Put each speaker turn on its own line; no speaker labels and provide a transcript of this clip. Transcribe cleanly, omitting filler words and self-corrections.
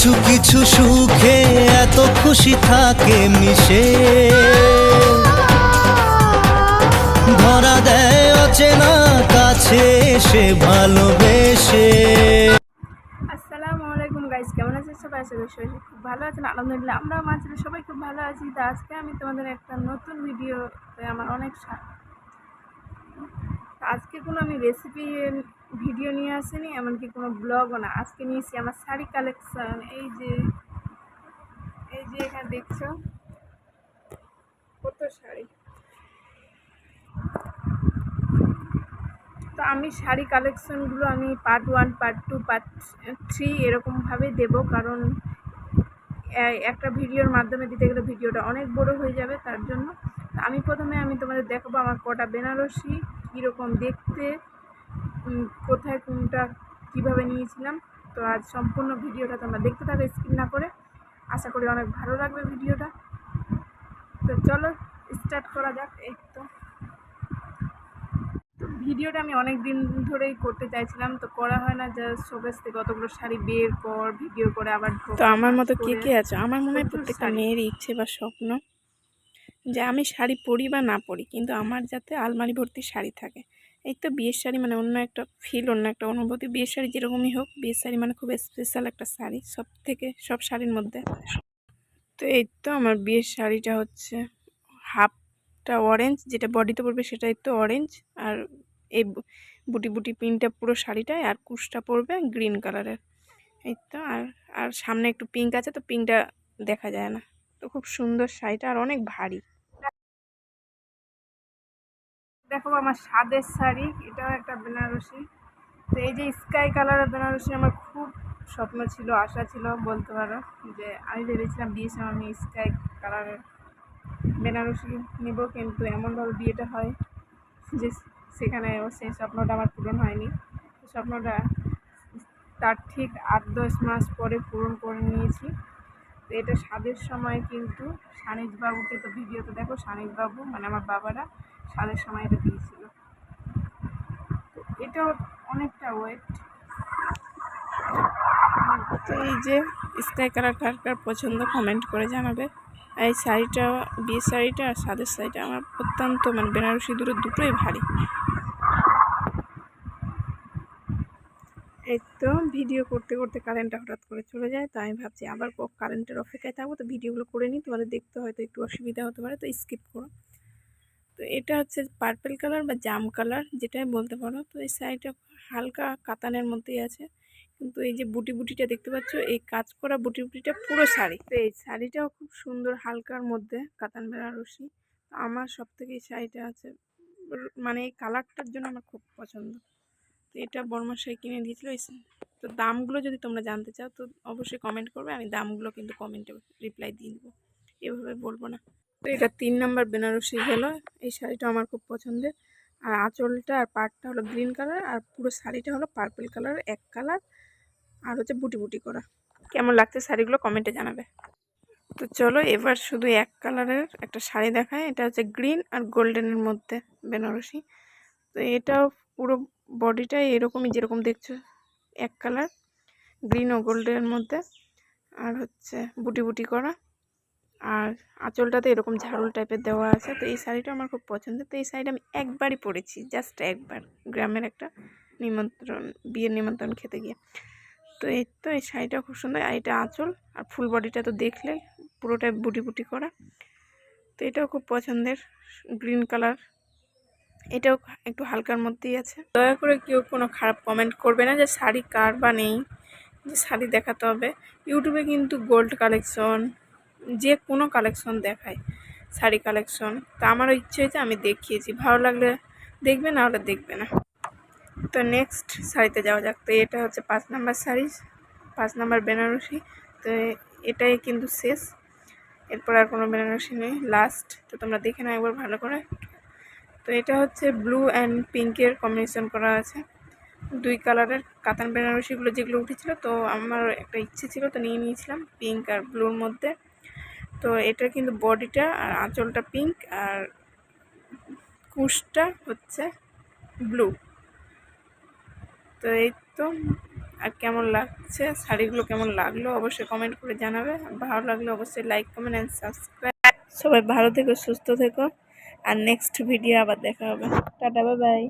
কিছু কিছু সুখে এত খুশি থাকে মিশে, ধরা দেয় অচেনা কাছে এসে ভালোবেসে।
আসসালামু আলাইকুম গাইস, কেমন আছেন সবাই? আশা করি সবাই খুব ভালো আছেন। আলহামদুলিল্লাহ আমরাও মাঝে সবাই খুব ভালো আছি। তো আজকে আমি তোমাদের একটা নতুন ভিডিওতে আমার অনেক আজকে কোনো আমি রেসিপি ভিডিও নিয়ে আসিনি, এমনকি কোনো ব্লগও না। আজকে নিয়েছি আমার শাড়ি কালেকশন। এই যে এখানে দেখছো কত শাড়ি। তো আমি শাড়ি কালেকশনগুলো আমি পার্ট 1, পার্ট 2, পার্ট 3 এরকমভাবে দেবো, কারণ একটা ভিডিওর মাধ্যমে দিতে গেলে ভিডিওটা অনেক বড় হয়ে যাবে। তার জন্য আমি প্রথমে তোমাদের দেখাবো আমার কটা বেনারসি, কীরকম দেখতে, কোথায় কোনটা কীভাবে নিয়েছিলাম। তো আজ সম্পূর্ণ ভিডিওটা তোমরা দেখতে থাকো স্কিপ না করে। আশা করি অনেক ভালো লাগবে ভিডিওটা। তো চলো স্টার্ট করা যাক। এই তো ভিডিওটা আমি অনেক দিন ধরেই করতে চাইছিলাম, তো করা হয় না। জাস্ট শোকেস থেকে কতগুলো শাড়ি বের কর, ভিডিও করে আবার ঢোক।
তো আমার মতো কে কে আছে? আমার মনে হয় প্রত্যেকটা মেয়েরই ইচ্ছে বা স্বপ্ন যে আমি শাড়ি পরি বা না পরি, কিন্তু আমার যাতে আলমারি ভর্তি শাড়ি থাকে। এই তো বিয়ের শাড়ি মানে অন্য একটা ফিল, অন্য একটা অনুভূতি। বিয়ের শাড়ি যেরকমই হোক, বিয়ের শাড়ি মানে খুব স্পেশাল একটা শাড়ি সব শাড়ির মধ্যে। তো এই তো আমার বিয়ের শাড়িটা হচ্ছে হাফটা অরেঞ্জ, যেটা বডিতে পড়বে সেটাই তো অরেঞ্জ, আর এই বুটি বুটি পিনটা পুরো শাড়িটায়, আর কুশটা পড়বে গ্রিন কালারের। এই তো আর সামনে একটু পিঙ্ক আছে, তো পিঙ্কটা দেখা যায় না। তো খুব সুন্দর শাড়িটা, আর অনেক ভারী।
দেখো আমার সাদের শাড়ি, এটাও একটা বেনারসি। তো এই যে স্কাই কালারের বেনারসি আমার খুব স্বপ্ন ছিল, আশা ছিল বলতে পারো। যে আমি ভেবেছিলাম বিয়ের সময় আমি স্কাই কালারের বেনারসি নিব, কিন্তু এমনভাবে বিয়েটা হয় যে সেখানে সেই স্বপ্নটা আমার পূরণ হয়নি। স্বপ্নটা তার ঠিক 8-10 মাস পরে পূরণ করে নিয়েছি। তো এটা স্বাদের সময় কিন্তু সানিজবাবুকে, তো ভিডিওতে দেখো সানিজবাবু মানে আমার বাবারা স্বাদের সময় এটা দিয়েছিল। তো এটাও অনেকটা ওয়েট।
তো এই যে স্কাই কালার কার কার পছন্দ কমেন্ট করে জানাবে। এই শাড়িটা, বিয়ের শাড়িটা আর সাদের শাড়িটা আমার অত্যন্ত মানে বেনারসি দুটোই ভারী। এই তো ভিডিও করতে করতে কারেন্টটা হঠাৎ করে চলে যায়, তো আমি ভাবছি আবার কারেন্টের অপেক্ষায় থাকবো, তো ভিডিওগুলো করে নিই। তোমাদের দেখতে হয়তো একটু অসুবিধা হতে পারে, তো স্কিপ করো। তো এটা হচ্ছে পার্পল কালার বা জাম কালার, যেটাই বলতে পারো। তো এই শাড়িটা হালকা কাতানের মধ্যেই আছে, কিন্তু এই যে বুটি বুটিটা দেখতে পাচ্ছ, এই কাজ করা বুটি বুটিটা পুরো শাড়ি। তো এই শাড়িটাও খুব সুন্দর, হালকার মধ্যে কাতান বেনারসি। আমার সব থেকে এই শাড়িটা আছে, মানে এই কালারটার জন্য আমার খুব পছন্দ। তো এটা বর্মাশাই কিনে দিয়েছিল। তো দামগুলো যদি তোমরা জানতে চাও তো অবশ্যই কমেন্ট করবে, আমি দামগুলো কিন্তু কমেন্টে রিপ্লাই দিয়ে দেবো, এভাবে বলবো না। তো এটা 3 নম্বর বেনারসি হলো। এই শাড়িটা আমার খুব পছন্দের, আর আঁচলটা আর পাড়টা হলো গ্রিন কালার, আর পুরো শাড়িটা হলো পার্পল কালার, এক কালার, আর হচ্ছে বুটি বুটি করা। কেমন লাগছে শাড়িগুলো কমেন্টে জানাবে। তো চলো এবার শুধু এক কালারের একটা শাড়ি দেখায়। এটা হচ্ছে গ্রিন আর গোল্ডেনের মধ্যে বেনারসি। তো এটাও পুরো বডিটাই এরকমই, যেরকম দেখছো এক কালার, গ্রিন ও গোল্ডেনের মধ্যে, আর হচ্ছে বুটি বুটি করা, আর আঁচলটাতে এরকম ঝাড়ুল টাইপের দেওয়া আছে। তো এই শাড়িটা আমার খুব পছন্দের। তো এই শাড়িটা আমি একবারই পরেছি, জাস্ট একবার, গ্রামের একটা নিমন্ত্রণ, বিয়ের নিমন্ত্রণ খেতে গিয়ে। তো এই শাড়িটা খুব সুন্দর, আর এটা আঁচল, আর ফুল বডিটা তো দেখলে পুরোটাই বুটি বুটি করা। তো এটাও খুব পছন্দের, গ্রিন কালার, এটাও একটু হালকার মধ্যেই আছে। দয়া করে কেউ কোনো খারাপ কমেন্ট করবে না যে শাড়ি কার বা নেই, যে শাড়ি দেখাতে হবে। ইউটিউবে কিন্তু গোল্ড কালেকশন, যে কোনো কালেকশন দেখায়, শাড়ি কালেকশন। তা আমারও ইচ্ছে হয়েছে, আমি দেখিয়েছি, ভালো লাগলে দেখবে, না হলে দেখবে না। তো নেক্সট শাড়িতে যাওয়া যাক। তো এটা হচ্ছে 5 নাম্বার শাড়ি, 5 নাম্বার বেনারসি। তো এটাই কিন্তু শেষ, এরপর আর কোনো বেনারসি নেই, লাস্ট। তো তোমরা দেখে নাও একবার ভালো করে। তো এটা হচ্ছে ব্লু অ্যান্ড পিঙ্কের কম্বিনেশন করা আছে, 2 কালারের কাতান বেনারসিগুলো যেগুলো উঠেছিল। তো আমার একটা ইচ্ছে ছিল, তো নিয়ে নিয়েছিলাম পিঙ্ক আর ব্লুর মধ্যে। তো এটা কিন্তু বডিটা আর আঁচলটা পিঙ্ক, আর কুশটা হচ্ছে ব্লু। তো এই তো আর কেমন লাগছে শাড়িগুলো, কেমন লাগলো অবশ্যই কমেন্ট করে জানাবে। আর ভালো লাগলে অবশ্যই লাইক কমেন্ট অ্যান্ড সাবস্ক্রাইব। সবাই ভালো থেকো, সুস্থ থেকো, আর নেক্সট ভিডিও আবার দেখা হবে। Tata, bye bye.